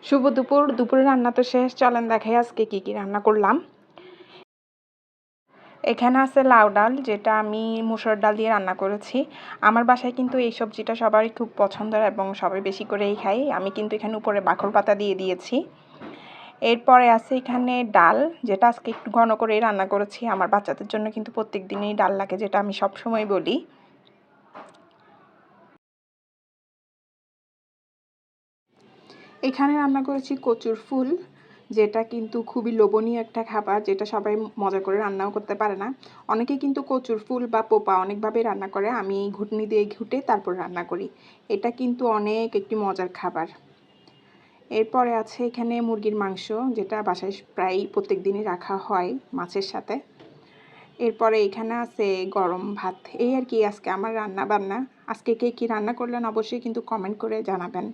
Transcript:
শুভ দুপুর। দুপুরের রান্না তো শেষ, চলেন দেখাই আজকে কি রান্না করলাম। এখানে আছে লাউ ডাল, যেটা আমি মুসুর ডাল দিয়ে রান্না করেছি। আমার বাসায় কিন্তু এই সবজিটা সবারই খুব পছন্দের এবং সবাই বেশি করেই খাই। আমি কিন্তু এখানে উপরে বাখর পাতা দিয়ে দিয়েছি। এরপরে আছে এখানে ডাল, যেটা আজকে একটু ঘন করেই রান্না করেছি। আমার বাচ্চাদের জন্য কিন্তু প্রত্যেক দিনই ডাল লাগে, যেটা আমি সবসময় বলি। এখানে রান্না করেছি কচুর ফুল, যেটা কিন্তু খুবই লোভনীয় একটা খাবার, যেটা সবাই মজা করে রান্নাও করতে পারে না। অনেকে কিন্তু কচুর ফুল বা পোপা অনেকভাবে রান্না করে, আমি ঘুটনি দিয়ে ঘুটে তারপর রান্না করি। এটা কিন্তু অনেক একটি মজার খাবার। এরপরে আছে এখানে মুরগির মাংস, যেটা বাসায় প্রায় প্রত্যেক দিনই রাখা হয় মাছের সাথে। এরপরে এখানে আছে গরম ভাত। এই আর কি আজকে আমার রান্না বান্না। আজকে কে কী রান্না করলেন অবশ্যই কিন্তু কমেন্ট করে জানাবেন।